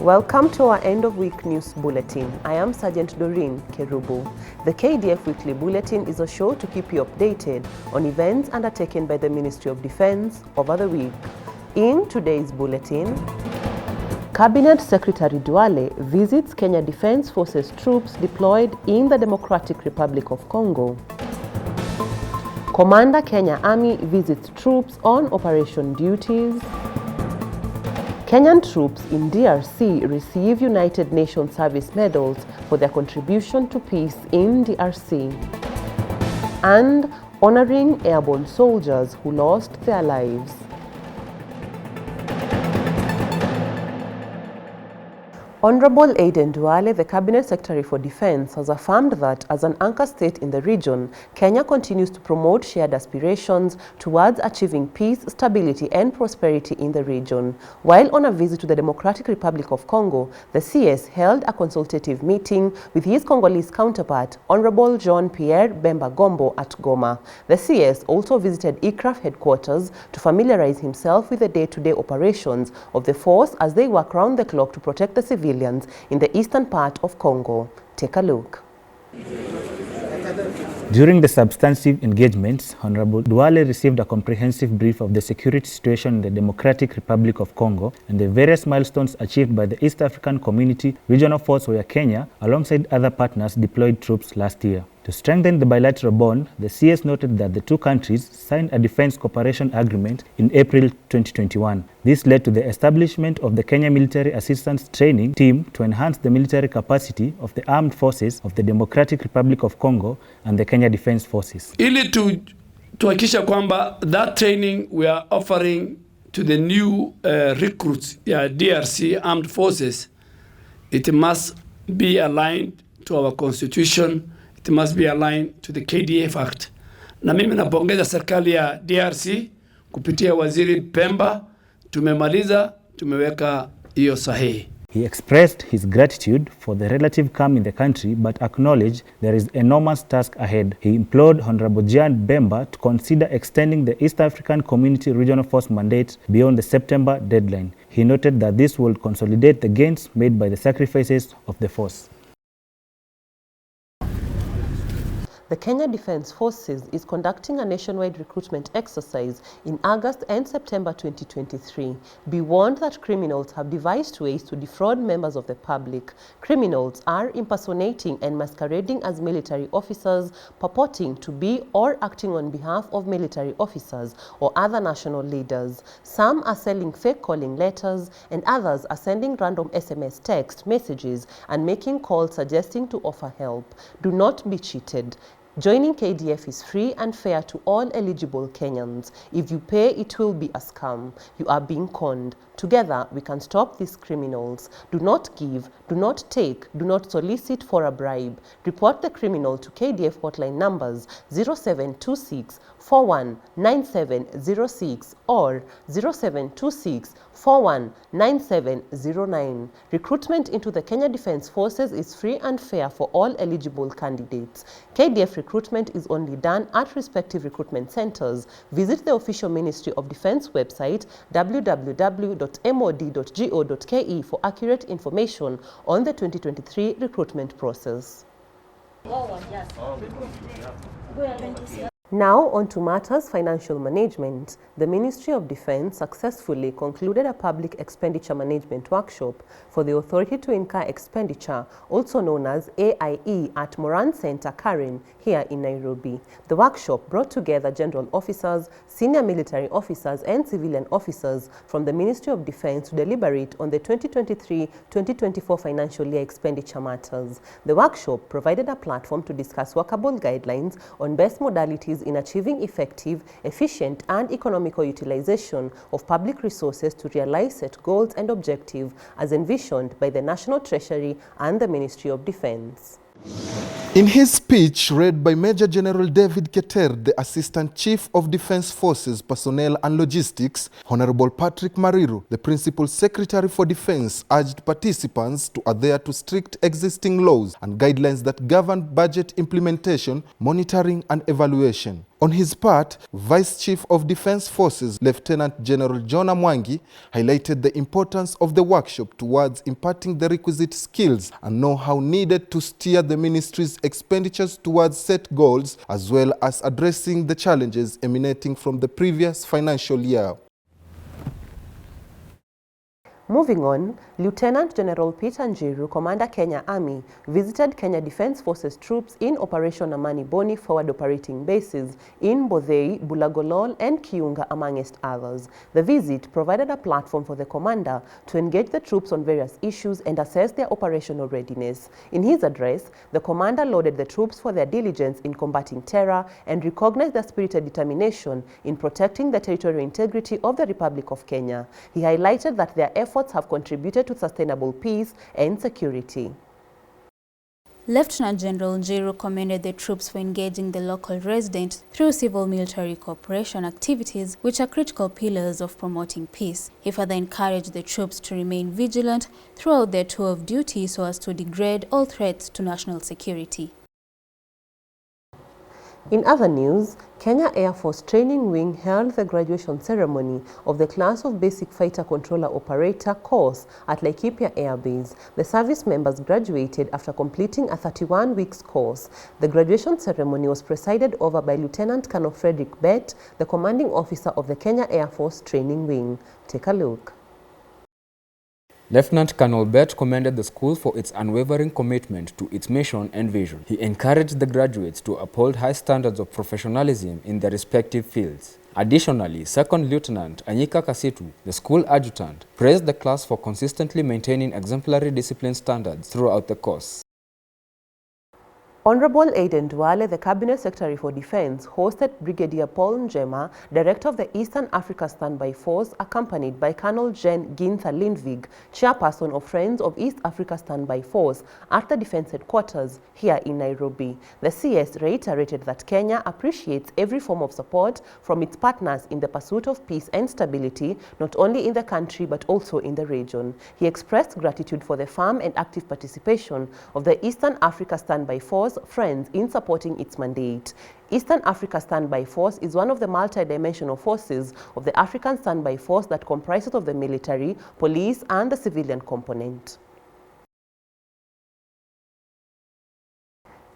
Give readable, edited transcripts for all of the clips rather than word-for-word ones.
Welcome to our end of week news bulletin. I am Sergeant Doreen Kerubu. The KDF Weekly Bulletin is a show to keep you updated on events undertaken by the Ministry of Defense over the week. In today's bulletin, Cabinet Secretary Duale visits Kenya Defense Forces troops deployed in the Democratic Republic of Congo. Commander Kenya Army visits troops on operation duties. Kenyan troops in DRC receive United Nations Service Medals for their contribution to peace in DRC. And honoring airborne soldiers who lost their lives. Honorable Aiden Duale, the Cabinet Secretary for Defense, has affirmed that as an anchor state in the region, Kenya continues to promote shared aspirations towards achieving peace, stability and prosperity in the region. While on a visit to the Democratic Republic of Congo, the CS held a consultative meeting with his Congolese counterpart, Honorable Jean-Pierre Bemba Gombo at Goma. The CS also visited ICRAF headquarters to familiarize himself with the day-to-day operations of the force as they work round the clock to protect the civilians in the eastern part of Congo. Take a look. During the substantive engagements, Honorable Duale received a comprehensive brief of the security situation in the Democratic Republic of Congo and the various milestones achieved by the East African Community Regional Force where Kenya, alongside other partners, deployed troops last year. To strengthen the bilateral bond, the CS noted that the two countries signed a defense cooperation agreement in April 2021. This led to the establishment of the Kenya Military Assistance Training Team to enhance the military capacity of the armed forces of the Democratic Republic of Congo and the Kenya Defense Forces. Ili tuhakikisha kwamba that training we are offering to the new recruits, DRC armed forces, it must be aligned to our constitution. It must be aligned to the KDF Act. Na mimi napongeza serikali ya DRC kupitia waziri Pemba, tumeweka hiyo sahihi. He expressed his gratitude for the relative calm in the country but acknowledged there is enormous task ahead. He implored Honorable Jean Bemba to consider extending the East African Community Regional Force mandate beyond the September deadline. He noted that this will consolidate the gains made by the sacrifices of the force. The Kenya Defense Forces is conducting a nationwide recruitment exercise in August and September 2023. Be warned that criminals have devised ways to defraud members of the public. Criminals are impersonating and masquerading as military officers, purporting to be or acting on behalf of military officers or other national leaders. Some are selling fake calling letters and others are sending random SMS text messages and making calls suggesting to offer help. Do not be cheated. Joining KDF is free and fair to all eligible Kenyans. If you pay, it will be a scam. You are being conned. Together, we can stop these criminals. Do not give, do not take, do not solicit for a bribe. Report the criminal to KDF hotline numbers 0726 419706 or 0726 419709. Recruitment into the Kenya Defense Forces is free and fair for all eligible candidates. KDF recruitment is only done at respective recruitment centers. Visit the official Ministry of Defense website www.mod.go.ke for accurate information on the 2023 recruitment process. Now on to matters financial management. The Ministry of Defense successfully concluded a public expenditure management workshop for the Authority to Incur Expenditure, also known as AIE, at Moran Center, Karen, here in Nairobi. The workshop brought together general officers, senior military officers and civilian officers from the Ministry of Defense to deliberate on the 2023-2024 financial year expenditure matters. The workshop provided a platform to discuss workable guidelines on best modalities in achieving effective, efficient and economical utilization of public resources to realize set goals and objectives as envisioned by the National Treasury and the Ministry of Defense. In his speech read by Major General David Keter, the Assistant Chief of Defense Forces Personnel and Logistics, Honorable Patrick Mariru, the Principal Secretary for Defense, urged participants to adhere to strict existing laws and guidelines that govern budget implementation, monitoring and evaluation. On his part, Vice Chief of Defense Forces Lieutenant General John Amwangi highlighted the importance of the workshop towards imparting the requisite skills and know-how needed to steer the ministry's expenditures towards set goals, as well as addressing the challenges emanating from the previous financial year. Moving on, Lieutenant General Peter Njiru, Commander Kenya Army, visited Kenya Defence Forces troops in Operation Amani Boni forward operating bases in Bodhei, Bulagolol and Kiunga, amongst others. The visit provided a platform for the commander to engage the troops on various issues and assess their operational readiness. In his address, the commander lauded the troops for their diligence in combating terror and recognized their spirited determination in protecting the territorial integrity of the Republic of Kenya. He highlighted that their efforts have contributed to sustainable peace and security. Lieutenant General Njiru commended the troops for engaging the local residents through civil-military cooperation activities, which are critical pillars of promoting peace. He further encouraged the troops to remain vigilant throughout their tour of duty so as to degrade all threats to national security. In other news, Kenya Air Force Training Wing held the graduation ceremony of the class of Basic Fighter Controller Operator course at Laikipia Air Base. The service members graduated after completing a 31-week course. The graduation ceremony was presided over by Lieutenant Colonel Frederick Bett, the commanding officer of the Kenya Air Force Training Wing. Take a look. Lieutenant Colonel Bett commended the school for its unwavering commitment to its mission and vision. He encouraged the graduates to uphold high standards of professionalism in their respective fields. Additionally, Second Lieutenant Anyika Kasitu, the school adjutant, praised the class for consistently maintaining exemplary discipline standards throughout the course. Honorable Aiden Duale, the Cabinet Secretary for Defense, hosted Brigadier Paul Njema, Director of the Eastern Africa Standby Force, accompanied by Colonel Jen Ginther Lindvig, Chairperson of Friends of East Africa Standby Force, at the Defense Headquarters here in Nairobi. The CS reiterated that Kenya appreciates every form of support from its partners in the pursuit of peace and stability, not only in the country but also in the region. He expressed gratitude for the firm and active participation of the Eastern Africa Standby Force friends in supporting its mandate. Eastern Africa Standby Force is one of the multi-dimensional forces of the African Standby Force that comprises of the military, police and the civilian component.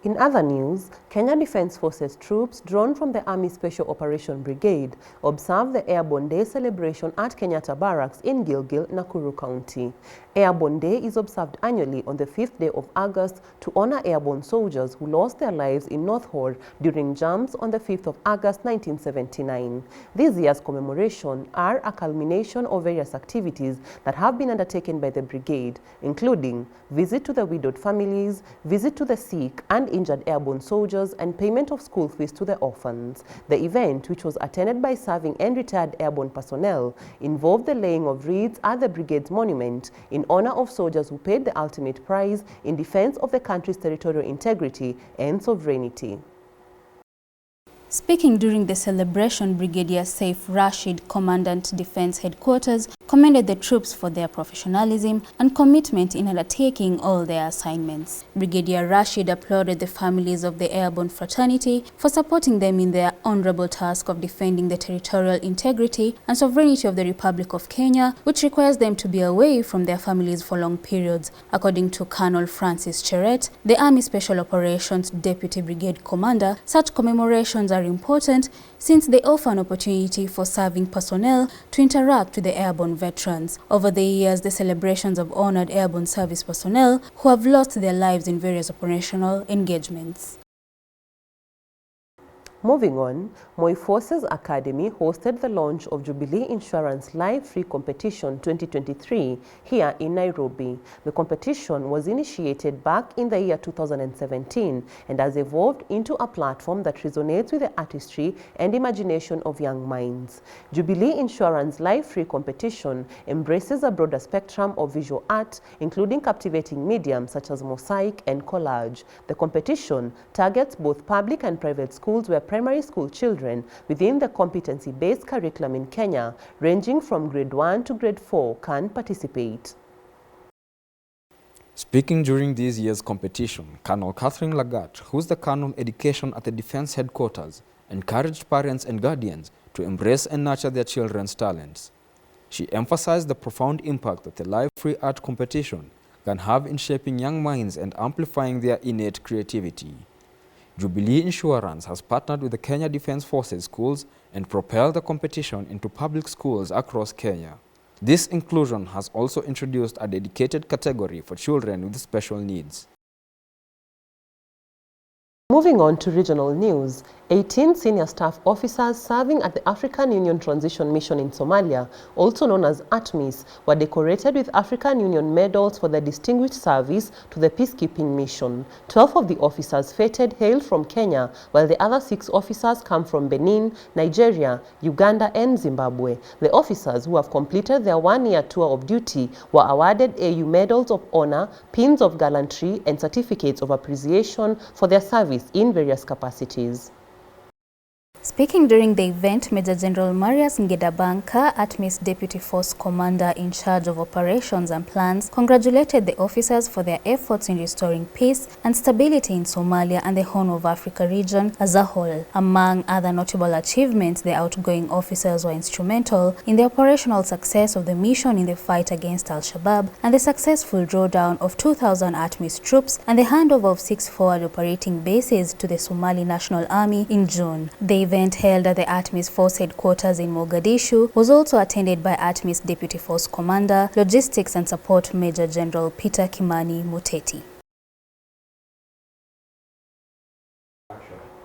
In other news, Kenya Defence Forces troops drawn from the Army Special Operation Brigade observed the Airborne Day celebration at Kenyatta Barracks in Gilgil, Nakuru County. Airborne Day is observed annually on the 5th day of August to honor airborne soldiers who lost their lives in North Horr during jams on the 5th of August 1979. This year's commemoration are a culmination of various activities that have been undertaken by the brigade, including visit to the widowed families, visit to the sick and injured airborne soldiers, and payment of school fees to the orphans. The event, which was attended by serving and retired airborne personnel, involved the laying of wreaths at the brigade's monument in honor of soldiers who paid the ultimate price in defense of the country's territorial integrity and sovereignty. Speaking during the celebration, Brigadier Saif Rashid, Commandant Defense Headquarters, commended the troops for their professionalism and commitment in undertaking all their assignments. Brigadier Rashid applauded the families of the airborne fraternity for supporting them in their honorable task of defending the territorial integrity and sovereignty of the Republic of Kenya, which requires them to be away from their families for long periods. According to Colonel Francis Cheret, the Army Special Operations Deputy Brigade Commander, such commemorations are important since they offer an opportunity for serving personnel to interact with the airborne veterans. Over the years, the celebrations have honored airborne service personnel who have lost their lives in various operational engagements. Moving on, Moi Forces Academy hosted the launch of Jubilee Insurance Live Free Competition 2023 here in Nairobi. The competition was initiated back in the year 2017 and has evolved into a platform that resonates with the artistry and imagination of young minds. Jubilee Insurance Live Free Competition embraces a broader spectrum of visual art, including captivating mediums such as mosaic and collage. The competition targets both public and private schools where primary school children within the competency-based curriculum in Kenya, ranging from grade 1 to grade 4, can participate. Speaking during this year's competition, Colonel Catherine Lagat, who's the Colonel Education at the Defense Headquarters, encouraged parents and guardians to embrace and nurture their children's talents. She emphasized the profound impact that the live free art competition can have in shaping young minds and amplifying their innate creativity. Jubilee Insurance has partnered with the Kenya Defense Forces schools and propelled the competition into public schools across Kenya. This inclusion has also introduced a dedicated category for children with special needs. Moving on to regional news, 18 senior staff officers serving at the African Union Transition Mission in Somalia, also known as ATMIS, were decorated with African Union medals for their distinguished service to the peacekeeping mission. 12 of the officers feted hail from Kenya, while the other 6 officers come from Benin, Nigeria, Uganda, and Zimbabwe. The officers who have completed their one-year tour of duty were awarded AU Medals of Honor, Pins of Gallantry, and Certificates of Appreciation for their service in various capacities. Speaking during the event, Major General Marius Ngedabanka, ATMIS Deputy Force Commander in charge of operations and plans, congratulated the officers for their efforts in restoring peace and stability in Somalia and the Horn of Africa region as a whole. Among other notable achievements, the outgoing officers were instrumental in the operational success of the mission in the fight against Al-Shabaab and the successful drawdown of 2,000 ATMIS troops and the handover of 6 forward operating bases to the Somali National Army in June. The event held at the ATMIS Force Headquarters in Mogadishu was also attended by ATMIS Deputy Force Commander, Logistics and Support Major General Peter Kimani Muteti.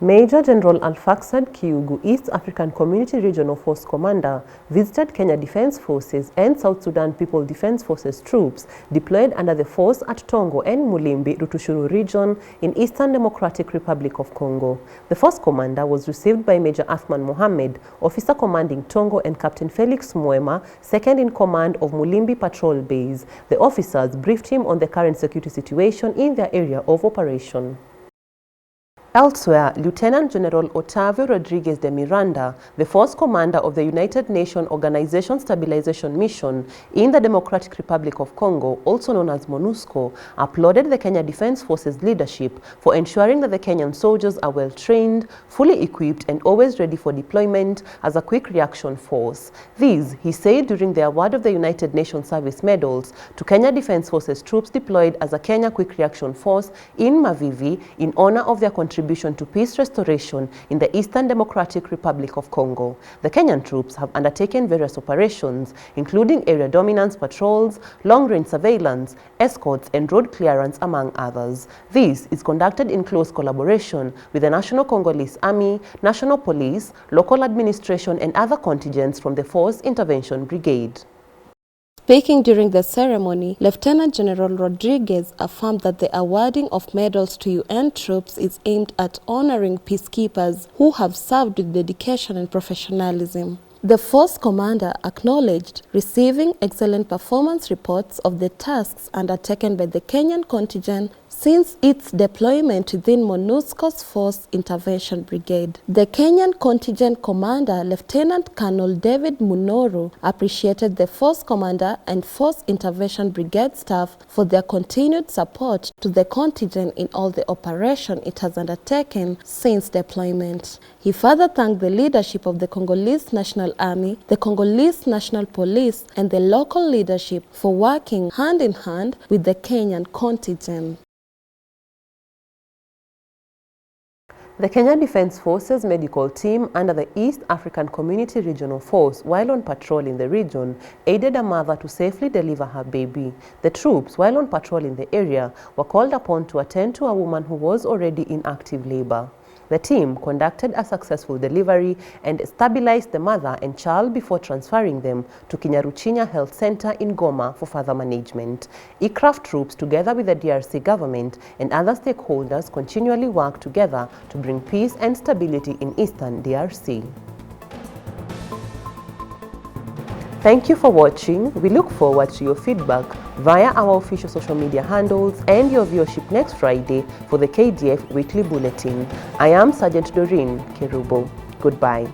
Major General Alfaxad Kiugu, East African Community Regional Force Commander, visited Kenya Defense Forces and South Sudan People Defense Forces troops deployed under the force at Tongo and Mulimbi, Rutushuru region in Eastern Democratic Republic of Congo. The force commander was received by Major Athman Mohammed, officer commanding Tongo, and Captain Felix Mwema, second in command of Mulimbi Patrol Base. The officers briefed him on the current security situation in their area of operation. Elsewhere, Lieutenant General Otavio Rodriguez de Miranda, the force commander of the United Nations Organization Stabilization Mission in the Democratic Republic of Congo, also known as MONUSCO, applauded the Kenya Defense Forces leadership for ensuring that the Kenyan soldiers are well trained, fully equipped, and always ready for deployment as a quick reaction force. These, he said during the award of the United Nations Service Medals to Kenya Defense Forces troops deployed as a Kenya Quick Reaction Force in Mavivi in honor of their contribution to peace restoration in the Eastern Democratic Republic of Congo. The Kenyan troops have undertaken various operations, including area dominance patrols, long-range surveillance, escorts, and road clearance, among others. This is conducted in close collaboration with the National Congolese Army, National Police, local administration, and other contingents from the Force Intervention Brigade. Speaking during the ceremony, Lieutenant General Rodriguez affirmed that the awarding of medals to UN troops is aimed at honoring peacekeepers who have served with dedication and professionalism. The force commander acknowledged receiving excellent performance reports of the tasks undertaken by the Kenyan contingent since its deployment within MONUSCO's Force Intervention Brigade. The Kenyan contingent commander, Lieutenant Colonel David Munoru, appreciated the force commander and Force Intervention Brigade staff for their continued support to the contingent in all the operation it has undertaken since deployment. He further thanked the leadership of the Congolese National Army, the Congolese National Police, and the local leadership for working hand in hand with the Kenyan contingent. The Kenya Defense Forces medical team under the East African Community Regional Force, while on patrol in the region, aided a mother to safely deliver her baby. The troops, while on patrol in the area, were called upon to attend to a woman who was already in active labor. The team conducted a successful delivery and stabilized the mother and child before transferring them to Kinyaruchinya Health Center in Goma for further management. Aircraft troops, together with the DRC government and other stakeholders, continually work together to bring peace and stability in eastern DRC. Thank you for watching. We look forward to your feedback via our official social media handles and your viewership next Friday for the KDF Weekly Bulletin. I am Sergeant Doreen Kerubo. Goodbye.